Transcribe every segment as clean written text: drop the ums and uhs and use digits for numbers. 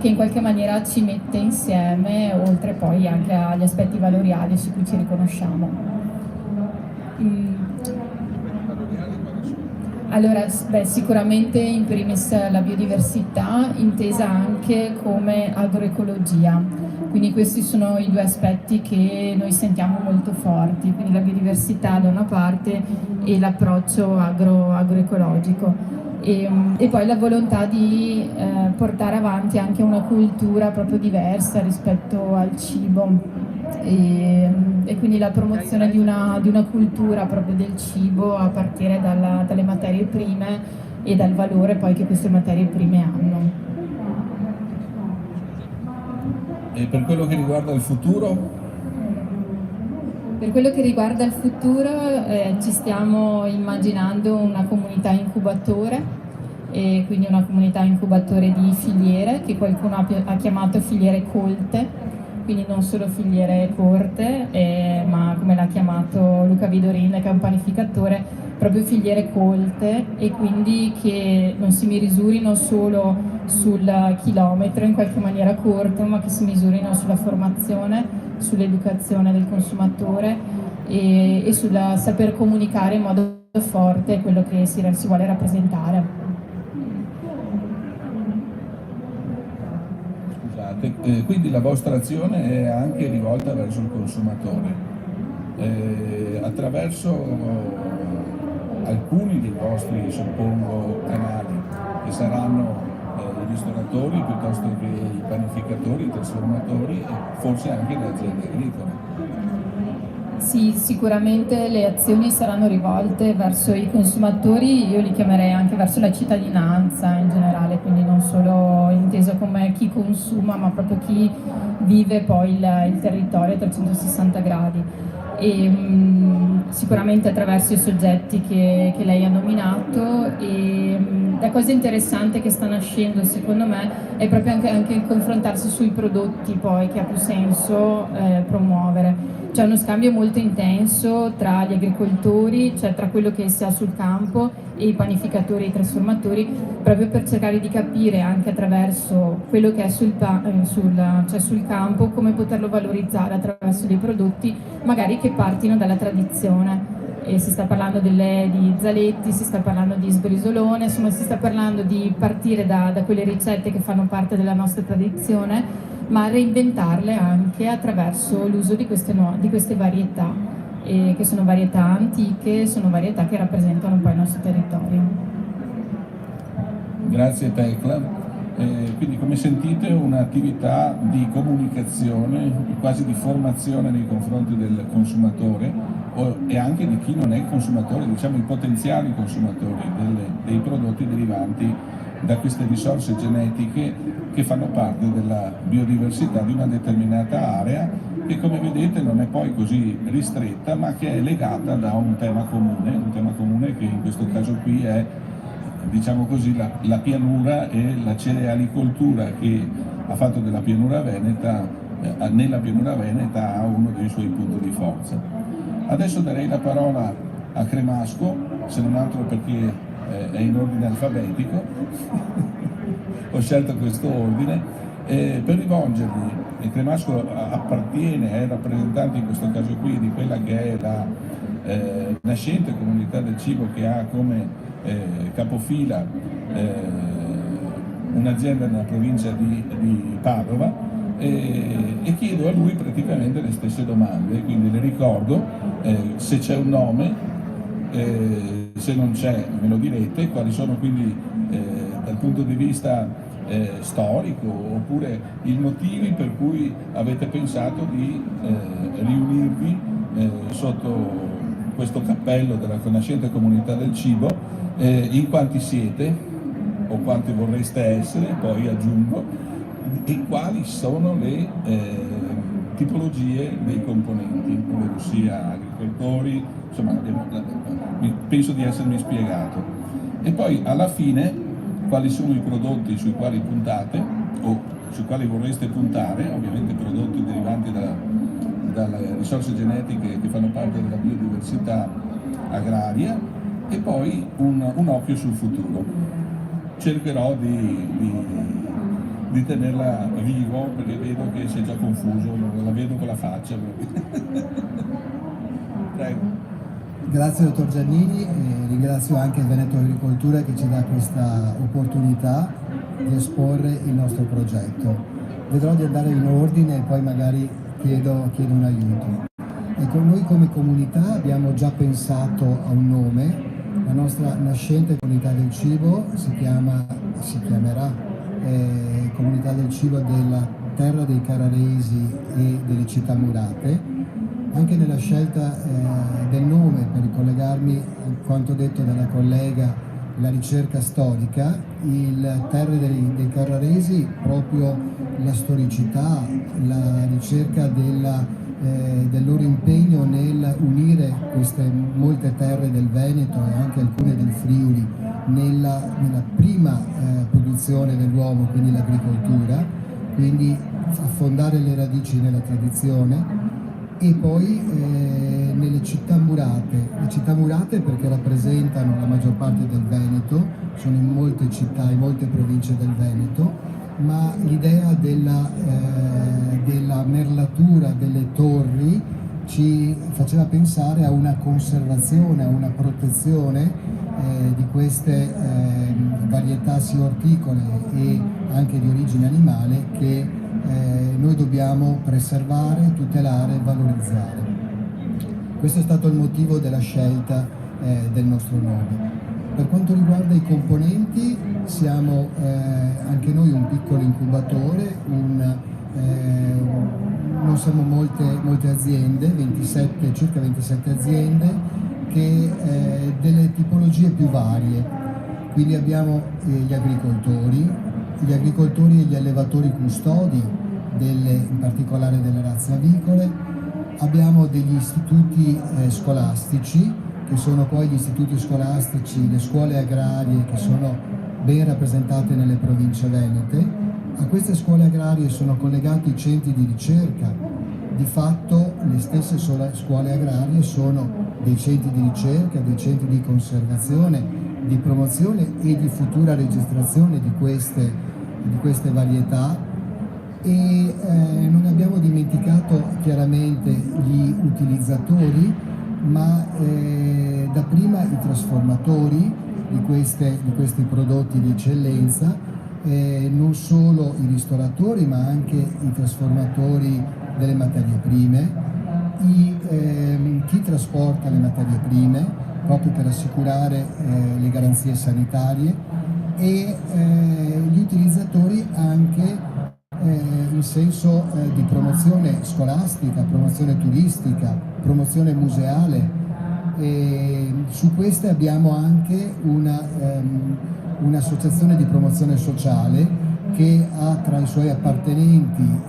che in qualche maniera ci mette insieme, oltre poi anche agli aspetti valoriali su cui ci riconosciamo. Allora, sicuramente in primis la biodiversità, intesa anche come agroecologia, quindi questi sono i due aspetti che noi sentiamo molto forti, quindi la biodiversità da una parte e l'approccio agroecologico. E poi la volontà di portare avanti anche una cultura proprio diversa rispetto al cibo. E quindi la promozione di una cultura proprio del cibo a partire dalle materie prime e dal valore poi che queste materie prime hanno. E per quello che riguarda il futuro? Per quello che riguarda il futuro ci stiamo immaginando una comunità incubatore, e quindi una comunità incubatore di filiere che qualcuno ha chiamato filiere colte, quindi non solo filiere corte, ma come l'ha chiamato Luca Vidorin, che è un panificatore, proprio filiere colte, e quindi che non si misurino solo sul chilometro in qualche maniera corto, ma che si misurino sulla formazione, sull'educazione del consumatore e sul saper comunicare in modo forte quello che si vuole rappresentare. Quindi la vostra azione è anche rivolta verso il consumatore, attraverso alcuni dei vostri, suppongo, canali, che saranno i ristoratori piuttosto che i panificatori, i trasformatori e forse anche le aziende agricole. Sì, sicuramente le azioni saranno rivolte verso i consumatori, io li chiamerei anche verso la cittadinanza in generale, quindi non solo inteso come chi consuma, ma proprio chi vive poi il territorio a 360 gradi. Sicuramente attraverso i soggetti che lei ha nominato, e la cosa interessante che sta nascendo secondo me è proprio anche confrontarsi sui prodotti poi che ha più senso promuovere. C'è uno scambio molto intenso tra gli agricoltori, cioè tra quello che si ha sul campo, e i panificatori e i trasformatori, proprio per cercare di capire anche attraverso quello che è sul campo come poterlo valorizzare attraverso dei prodotti magari che partino dalla tradizione. E si sta parlando di Zaletti, si sta parlando di Sbrisolone, insomma si sta parlando di partire da quelle ricette che fanno parte della nostra tradizione, ma reinventarle anche attraverso l'uso di queste varietà, che sono varietà antiche, sono varietà che rappresentano poi il nostro territorio. Grazie Tecla. Quindi come sentite un'attività di comunicazione, quasi di formazione nei confronti del consumatore e anche di chi non è consumatore, diciamo i potenziali consumatori dei prodotti derivanti da queste risorse genetiche che fanno parte della biodiversità di una determinata area, che come vedete non è poi così ristretta, ma che è legata da un tema comune che in questo caso qui è, diciamo così, la pianura e la cerealicoltura, che ha fatto della pianura veneta, nella pianura veneta, uno dei suoi punti di forza. Adesso darei la parola a Cremasco, se non altro perché è in ordine alfabetico, ho scelto questo ordine, per rivolgergli, e Cremasco appartiene, è rappresentante in questo caso qui di quella che è la nascente comunità del cibo, che ha come capofila un'azienda nella provincia di Padova, e chiedo a lui praticamente le stesse domande, quindi le ricordo, se c'è un nome, se non c'è me lo direte, quali sono quindi dal punto di vista storico, oppure i motivi per cui avete pensato di riunirvi sotto questo cappello della nascente comunità del cibo, in quanti siete o quanti vorreste essere, poi aggiungo, e quali sono le tipologie dei componenti, ovvero sia agricoltori, insomma penso di essermi spiegato. E poi alla fine quali sono i prodotti sui quali puntate o sui quali vorreste puntare, ovviamente prodotti derivanti dalle risorse genetiche che fanno parte della biodiversità agraria, e poi un occhio sul futuro. Cercherò di di tenerla vivo, perché vedo che si è già confuso, la vedo con la faccia. Prego. Grazie dottor Giannini e ringrazio anche il Veneto Agricoltura che ci dà questa opportunità di esporre il nostro progetto. Vedrò di andare in ordine e poi magari chiedo un aiuto. Ecco, noi come comunità abbiamo già pensato a un nome, la nostra nascente comunità del cibo si chiamerà Comunità del Cibo della Terra dei Carraresi e delle Città Murate. Anche nella scelta del nome, per ricollegarmi a quanto detto dalla collega, la ricerca storica, il Terre dei Carraresi, proprio la storicità, la ricerca del loro impegno nel unire queste molte terre del Veneto e anche alcune del Friuli nella prima produzione dell'uomo, quindi l'agricoltura, quindi affondare le radici nella tradizione. E poi nelle città murate perché rappresentano la maggior parte del Veneto, sono in molte città e molte province del Veneto, ma l'idea della merlatura delle torri ci faceva pensare a una conservazione, a una protezione di queste varietà sia orticole e anche di origine animale che noi dobbiamo preservare, tutelare e valorizzare. Questo è stato il motivo della scelta del nostro nome. Per quanto riguarda i componenti, siamo anche noi un piccolo incubatore, non siamo molte aziende, circa 27 aziende, che delle tipologie più varie. Quindi abbiamo gli agricoltori e gli allevatori custodi, in particolare delle razze avicole. Abbiamo degli istituti scolastici, che sono poi gli istituti scolastici, le scuole agrarie che sono ben rappresentate nelle province venete. A queste scuole agrarie sono collegati i centri di ricerca. Di fatto le stesse scuole agrarie sono dei centri di ricerca, dei centri di conservazione, di promozione e di futura registrazione di queste varietà. E non abbiamo dimenticato chiaramente gli utilizzatori, ma dapprima i trasformatori di questi prodotti di eccellenza, non solo i ristoratori ma anche i trasformatori delle materie prime, chi trasporta le materie prime proprio per assicurare le garanzie sanitarie e gli utilizzatori anche in senso di promozione scolastica, promozione turistica, promozione museale. E su queste abbiamo anche un'associazione di promozione sociale che ha tra i suoi appartenenti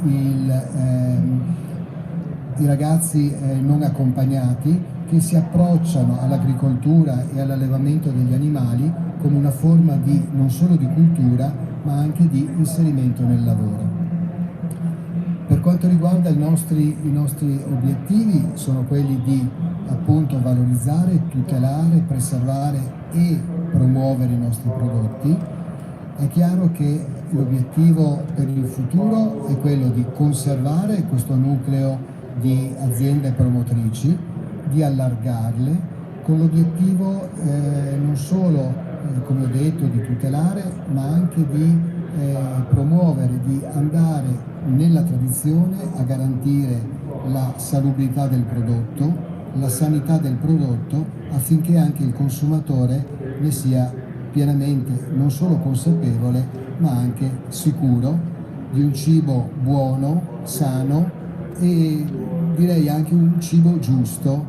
i ragazzi non accompagnati che si approcciano all'agricoltura e all'allevamento degli animali come una forma non solo di cultura ma anche di inserimento nel lavoro. Per quanto riguarda i nostri obiettivi sono quelli di appunto valorizzare, tutelare, preservare e promuovere i nostri prodotti. È chiaro che l'obiettivo per il futuro è quello di conservare questo nucleo di aziende promotrici, di allargarle, con l'obiettivo non solo, come ho detto, di tutelare, ma anche di promuovere, di andare nella tradizione a garantire la salubrità del prodotto, la sanità del prodotto, affinché anche il consumatore ne sia pienamente non solo consapevole, ma anche sicuro di un cibo buono, sano e direi anche un cibo giusto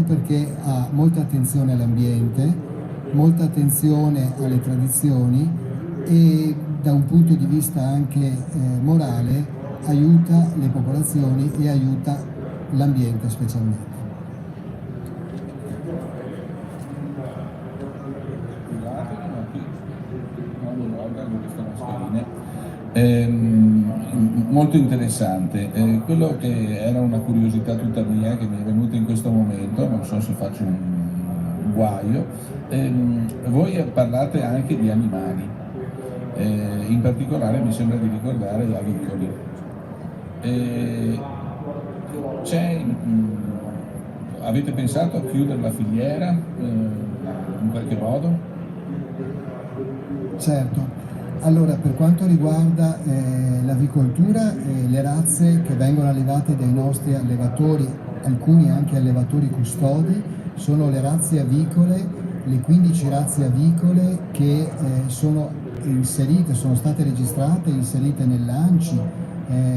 perché ha molta attenzione all'ambiente, molta attenzione alle tradizioni e da un punto di vista anche morale aiuta le popolazioni e aiuta l'ambiente specialmente. Molto interessante, quello che era una curiosità tutta mia che mi è venuta in questo momento, non so se faccio un guaio, voi parlate anche di animali in particolare mi sembra di ricordare avicoli. Avete pensato a chiudere la filiera in qualche modo? Certo. Allora, per quanto riguarda l'avicoltura, le razze che vengono allevate dai nostri allevatori, alcuni anche allevatori custodi, sono le razze avicole, le 15 razze avicole che sono state registrate e inserite nell'ANCI,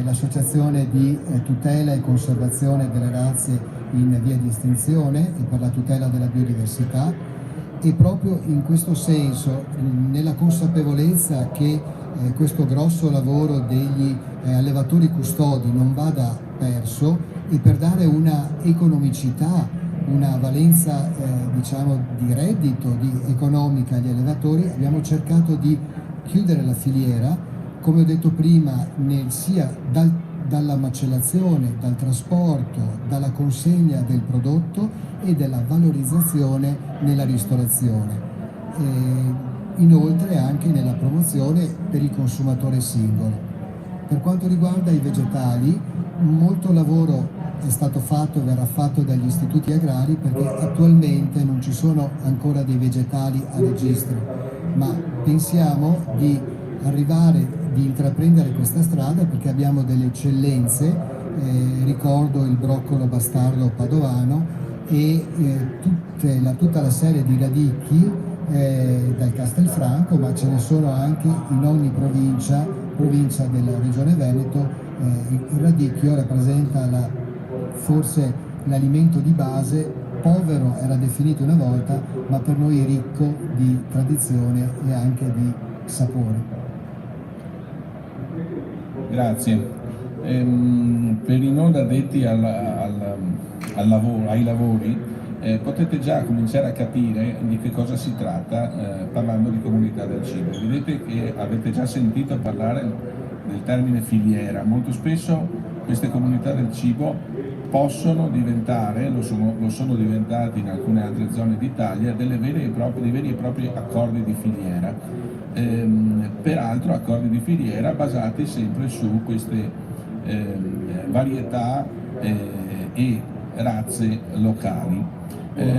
l'associazione di tutela e conservazione delle razze in via di estinzione e per la tutela della biodiversità. E proprio in questo senso, nella consapevolezza che questo grosso lavoro degli allevatori custodi non vada perso, e per dare una economicità, una valenza diciamo di reddito, di economica agli allevatori, abbiamo cercato di chiudere la filiera, come ho detto prima, sia dalla macellazione, dal trasporto, dalla consegna del prodotto e della valorizzazione nella ristorazione. Inoltre anche nella promozione per il consumatore singolo. Per quanto riguarda i vegetali, molto lavoro è stato fatto e verrà fatto dagli istituti agrari, perché attualmente non ci sono ancora dei vegetali a registro, ma pensiamo di intraprendere questa strada perché abbiamo delle eccellenze, ricordo il broccolo bastardo padovano e tutta la serie di radicchi dal Castelfranco, ma ce ne sono anche in ogni provincia della regione Veneto. Il radicchio rappresenta forse l'alimento di base, povero era definito una volta, ma per noi ricco di tradizione e anche di sapore. Grazie. Per i non addetti ai lavori, potete già cominciare a capire di che cosa si tratta parlando di comunità del cibo. Vedete che avete già sentito parlare del termine filiera. Molto spesso queste comunità del cibo possono diventare, lo sono diventati in alcune altre zone d'Italia, dei veri e propri accordi di filiera. Peraltro accordi di filiera basati sempre su queste varietà e razze locali.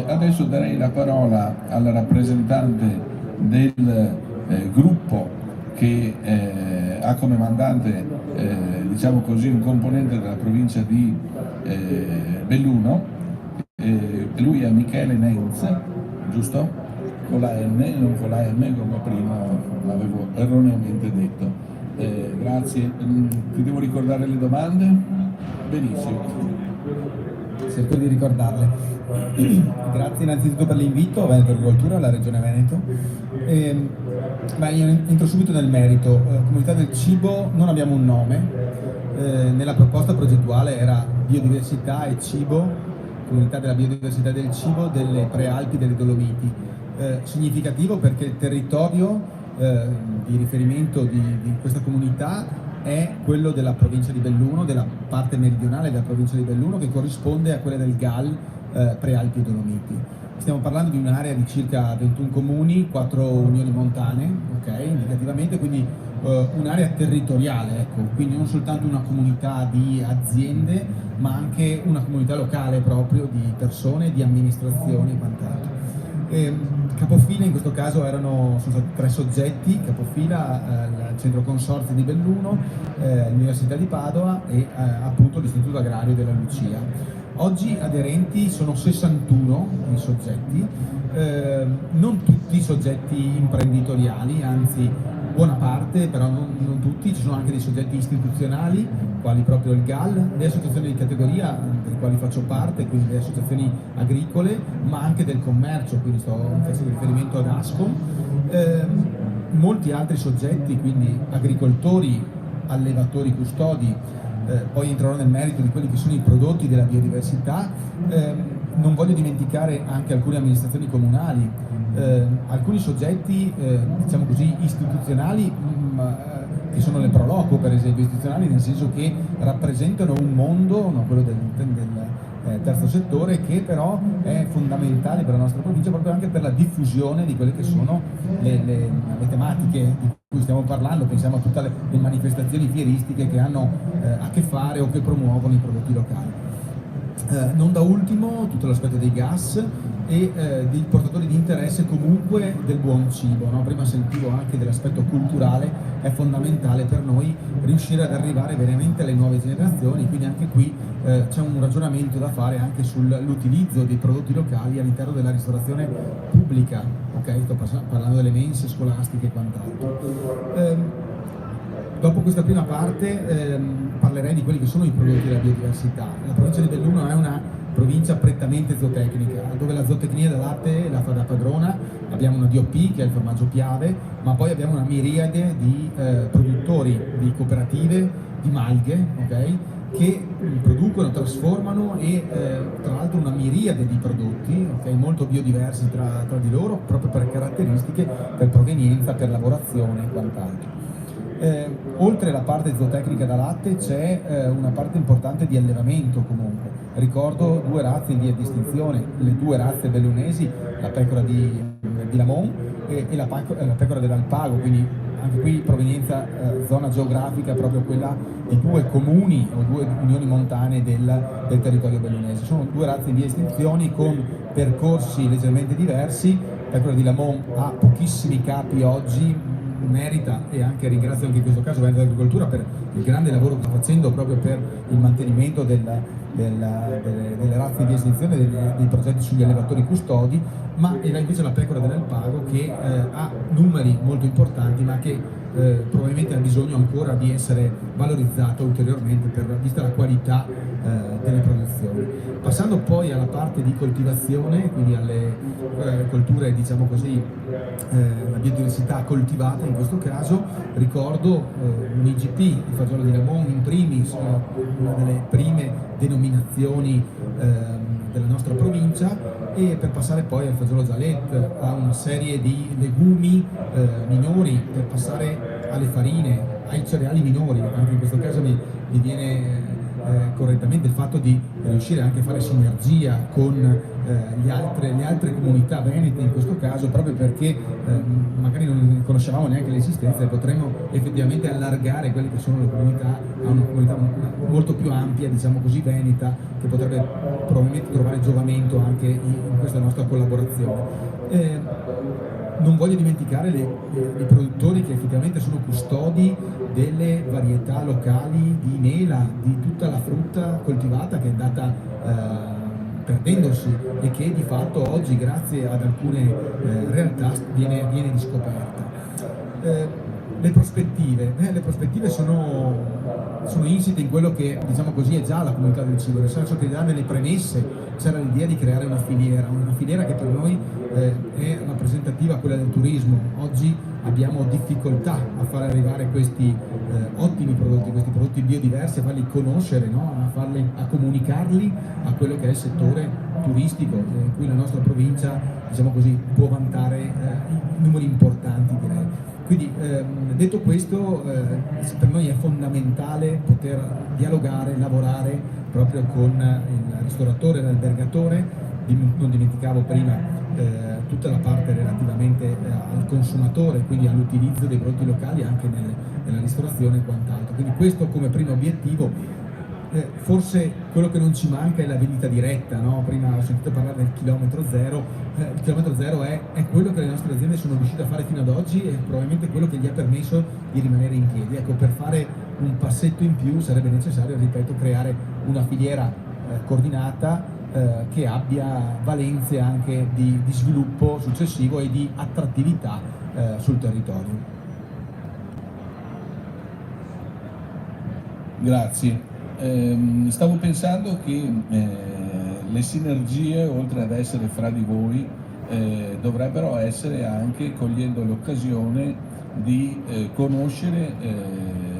Adesso darei la parola alla rappresentante del gruppo che ha come mandante, diciamo così, un componente della provincia di Belluno. Lui è Michele Nenz, giusto? Con la N, non con la M come prima avevo erroneamente detto. Grazie. Ti devo ricordare le domande? Benissimo. Cerco di ricordarle. Grazie innanzitutto per l'invito a Veneto Agricoltura, alla Regione Veneto. Io entro subito nel merito. Comunità del cibo non abbiamo un nome. Nella proposta progettuale era biodiversità e cibo, comunità della biodiversità e del cibo delle Prealpi delle Dolomiti. Significativo perché il territorio di riferimento di questa comunità è quello della provincia di Belluno, della parte meridionale della provincia di Belluno, che corrisponde a quella del GAL Prealpi Dolomiti. Stiamo parlando di un'area di circa 21 comuni, 4 unioni montane, indicativamente, quindi un'area territoriale, ecco, quindi non soltanto una comunità di aziende, ma anche una comunità locale proprio di persone, di amministrazioni e quant'altro. Capofila in questo caso sono stati 3 soggetti, capofila il Centro Consorzi di Belluno, l'Università di Padova e appunto l'Istituto Agrario della Lucia. Oggi aderenti sono 61 i soggetti, non tutti soggetti imprenditoriali, anzi buona parte, però non tutti. Ci sono anche dei soggetti istituzionali, quali proprio il GAL, le associazioni di categoria, delle quali faccio parte, quindi le associazioni agricole, ma anche del commercio, quindi sto facendo riferimento ad ASCOM, molti altri soggetti, quindi agricoltori, allevatori custodi. Poi entrerò nel merito di quelli che sono i prodotti della biodiversità. Non voglio dimenticare anche alcune amministrazioni comunali, alcuni soggetti diciamo così istituzionali, che sono le Proloco per esempio, istituzionali nel senso che rappresentano un mondo, no, quello terzo settore, che però è fondamentale per la nostra provincia proprio anche per la diffusione di quelle che sono le tematiche di cui stiamo parlando. Pensiamo a tutte le manifestazioni fieristiche che hanno a che fare o che promuovono i prodotti locali. Non da ultimo tutto l'aspetto dei gas e dei portatori di interesse comunque del buon cibo, no? Prima sentivo anche dell'aspetto culturale, è fondamentale per noi riuscire ad arrivare veramente alle nuove generazioni, quindi anche qui c'è un ragionamento da fare anche sull'utilizzo dei prodotti locali all'interno della ristorazione pubblica, ok? Sto parlando delle mense scolastiche e quant'altro. Dopo questa prima parte parlerei di quelli che sono i prodotti della biodiversità. La provincia di Belluno è una provincia prettamente zootecnica, dove la zootecnia del latte la fa da padrona. Abbiamo una DOP che è il formaggio Piave, ma poi abbiamo una miriade di produttori, di cooperative, di malghe, okay? Che producono, trasformano e tra l'altro una miriade di prodotti, okay? Molto biodiversi tra di loro, proprio per caratteristiche, per provenienza, per lavorazione e quant'altro. Oltre alla parte zootecnica da latte c'è una parte importante di allevamento comunque. Ricordo due razze in via di estinzione, le due razze bellunesi, la pecora di Lamont e la pecora dell'Alpago, quindi anche qui provenienza zona geografica proprio quella di due comuni o due unioni montane del territorio bellunese. Sono due razze in via di estinzione con percorsi leggermente diversi. La pecora di Lamont ha pochissimi capi oggi, merita, e anche ringrazio anche in questo caso Veneto dell'Agricoltura per il grande lavoro che sta facendo proprio per il mantenimento delle razze di estinzione, dei progetti sugli allevatori custodi, ma era invece la pecora dell'Alpago che ha numeri molto importanti, ma che probabilmente ha bisogno ancora di essere valorizzata ulteriormente vista la qualità delle produzioni. Passando poi alla parte di coltivazione, quindi alle colture, diciamo così, la biodiversità coltivata in questo caso, ricordo un IGP, il fagiolo di Lamont in primis, una delle prime denominazioni della nostra provincia, e per passare poi al fagiolo Gialette, a una serie di legumi minori, per passare alle farine, ai cereali minori. Anche in questo caso mi viene correttamente il fatto di riuscire anche a fare sinergia con le altre comunità venete in questo caso, proprio perché magari non conoscevamo neanche l'esistenza e potremmo effettivamente allargare quelle che sono le comunità a una comunità molto più ampia, diciamo così, veneta, che potrebbe probabilmente trovare giovamento anche in questa nostra collaborazione. Non voglio dimenticare i produttori che effettivamente sono custodi delle varietà locali di mela, di tutta la frutta coltivata che è andata perdendosi e che di fatto oggi, grazie ad alcune realtà, viene riscoperta. Le prospettive sono insite in quello che, diciamo così, è già la comunità del cibo, nel senso che già nelle premesse c'era l'idea di creare una filiera che per noi è rappresentativa quella del turismo. Oggi abbiamo difficoltà a far arrivare questi ottimi prodotti, questi prodotti biodiversi, a farli conoscere, no? a comunicarli a quello che è il settore turistico, in cui la nostra provincia, diciamo così, può vantare numeri importanti, direi. Quindi detto questo, per noi è fondamentale poter dialogare, lavorare proprio con il ristoratore, l'albergatore. Non dimenticavo prima tutta la parte relativamente al consumatore, quindi all'utilizzo dei prodotti locali anche nella ristorazione e quant'altro. Quindi questo come primo obiettivo. Forse quello che non ci manca è la vendita diretta, no? Prima ho sentito parlare del chilometro zero. Il chilometro zero è quello che le nostre aziende sono riuscite a fare fino ad oggi e probabilmente quello che gli ha permesso di rimanere in piedi. Ecco, per fare un passetto in più sarebbe necessario, ripeto, creare una filiera coordinata che abbia valenze anche di sviluppo successivo e di attrattività sul territorio. Grazie. Stavo pensando che le sinergie, oltre ad essere fra di voi, dovrebbero essere anche cogliendo l'occasione di conoscere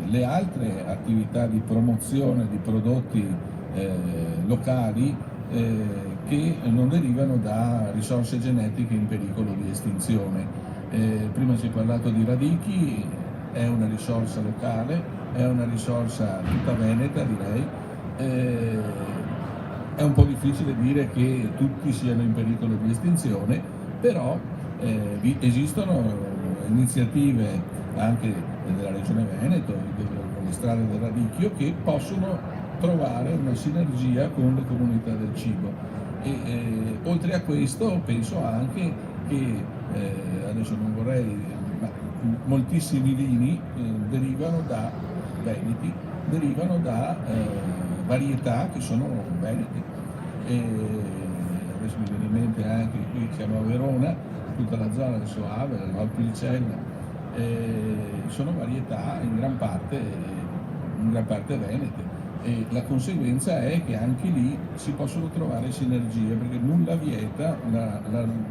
le altre attività di promozione di prodotti locali che non derivano da risorse genetiche in pericolo di estinzione. Prima si è parlato di Radichi, è una risorsa locale, è una risorsa tutta veneta, direi. È un po' difficile dire che tutti siano in pericolo di estinzione, però esistono iniziative anche della Regione Veneto, con le strade del radicchio, che possono trovare una sinergia con le comunità del cibo. Oltre a questo penso anche che, adesso non vorrei, ma moltissimi vini derivano da veneti, derivano da varietà che sono venete. Adesso mi viene in mente anche qui, siamo a Verona, tutta la zona del Soave, la Valpolicella, sono varietà in gran parte venete. E la conseguenza è che anche lì si possono trovare sinergie, perché nulla vieta,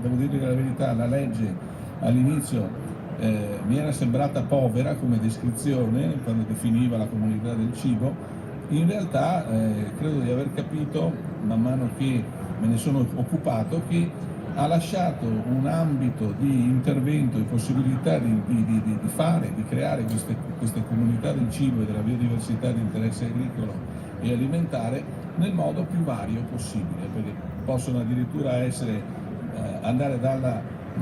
devo dire la verità, la legge all'inizio mi era sembrata povera come descrizione quando definiva la comunità del cibo. In realtà credo di aver capito, man mano che me ne sono occupato, che ha lasciato un ambito di intervento e possibilità di creare queste comunità del cibo e della biodiversità di interesse agricolo e alimentare nel modo più vario possibile, perché possono addirittura andare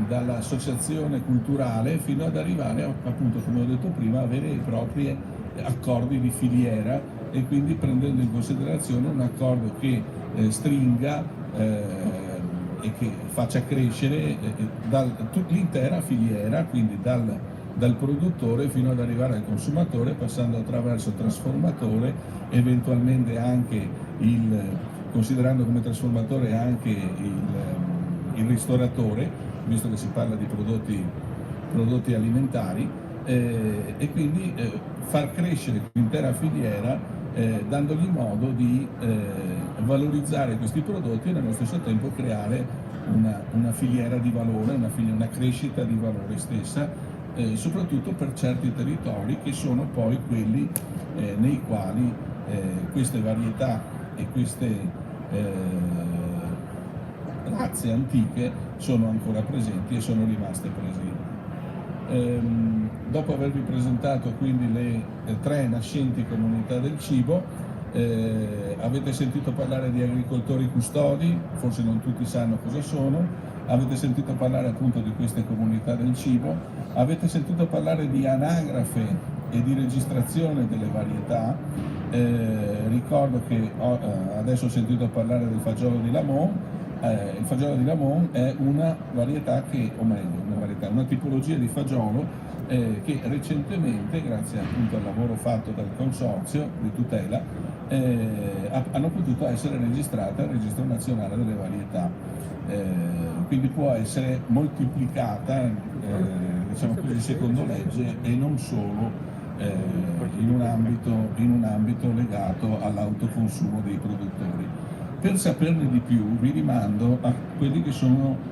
dall'associazione culturale fino ad arrivare, appunto, come ho detto prima, a veri e propri accordi di filiera, e quindi prendendo in considerazione un accordo che stringa e che faccia crescere l'intera filiera, quindi dal produttore fino ad arrivare al consumatore, passando attraverso trasformatore, eventualmente anche considerando come trasformatore anche il ristoratore, visto che si parla di prodotti alimentari, e quindi far crescere l'intera filiera, dandogli modo di valorizzare questi prodotti e nello stesso tempo creare una filiera di valore, una crescita di valore stessa, soprattutto per certi territori che sono poi quelli nei quali queste varietà e queste razze antiche sono ancora presenti e sono rimaste presenti. Dopo avervi presentato quindi le 3 nascenti comunità del cibo, avete sentito parlare di agricoltori custodi, forse non tutti sanno cosa sono, avete sentito parlare appunto di queste comunità del cibo, avete sentito parlare di anagrafe e di registrazione delle varietà. Ricordo che adesso ho sentito parlare del fagiolo di Lamont. Il fagiolo di Lamont è una varietà una tipologia di fagiolo che recentemente, grazie appunto al lavoro fatto dal consorzio di tutela, hanno potuto essere registrate al Registro Nazionale delle Varietà. Quindi può essere moltiplicata, diciamo così, secondo legge, e non solo in un ambito legato all'autoconsumo dei produttori. Per saperne di più vi rimando a quelli che sono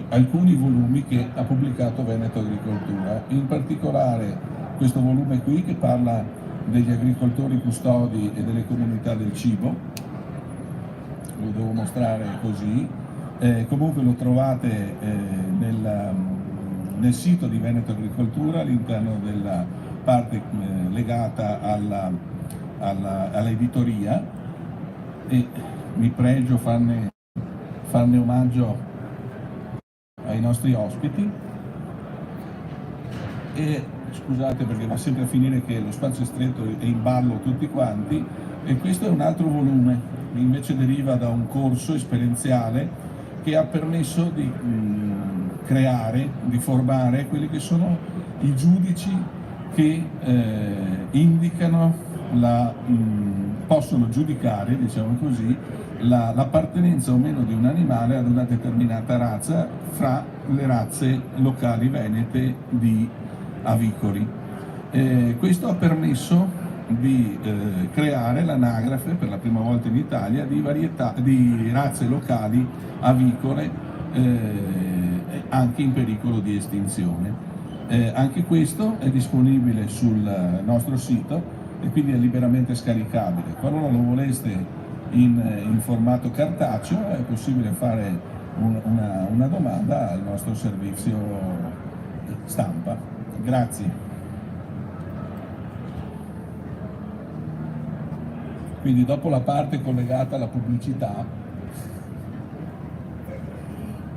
alcuni volumi che ha pubblicato Veneto Agricoltura, in particolare questo volume qui che parla degli agricoltori custodi e delle comunità del cibo. Lo devo mostrare così, comunque lo trovate nel sito di Veneto Agricoltura, all'interno della parte legata all'editoria, e mi pregio farne omaggio ai nostri ospiti. E scusate, perché va sempre a finire che lo spazio è stretto e in ballo tutti quanti, e questo è un altro volume, invece deriva da un corso esperienziale che ha permesso di creare, di formare quelli che sono i giudici che possono giudicare, diciamo così, l'appartenenza o meno di un animale ad una determinata razza fra le razze locali venete di avicoli. Questo ha permesso di creare l'anagrafe per la prima volta in Italia di razze locali avicole anche in pericolo di estinzione. Anche questo è disponibile sul nostro sito e quindi è liberamente scaricabile. Qualora lo voleste in formato cartaceo è possibile fare una domanda al nostro servizio stampa. Grazie. Quindi dopo la parte collegata alla pubblicità,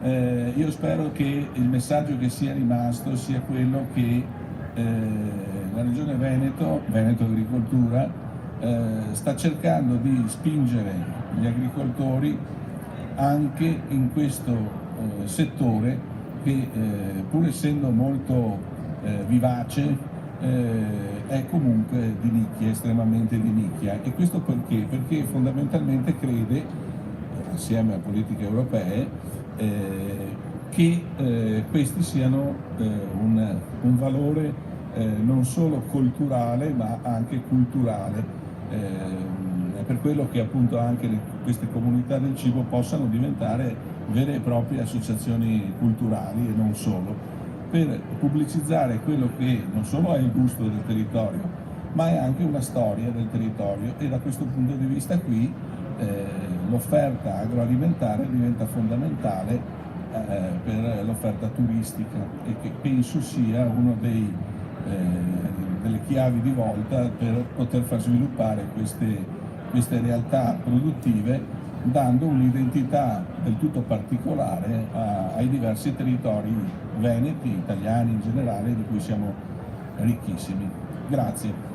io spero che il messaggio che sia rimasto sia quello che la Regione Veneto Agricoltura, sta cercando di spingere gli agricoltori anche in questo settore che pur essendo molto vivace è comunque di nicchia, estremamente di nicchia. E questo perché? Perché fondamentalmente crede, assieme a politiche europee, che questi siano un valore non solo culturale ma anche culturale. È per quello che appunto anche queste comunità del cibo possano diventare vere e proprie associazioni culturali e non solo, per pubblicizzare quello che non solo è il gusto del territorio, ma è anche una storia del territorio, e da questo punto di vista qui l'offerta agroalimentare diventa fondamentale per l'offerta turistica, e che penso sia uno delle chiavi di volta per poter far sviluppare queste realtà produttive, dando un'identità del tutto particolare ai diversi territori veneti, italiani in generale, di cui siamo ricchissimi. Grazie.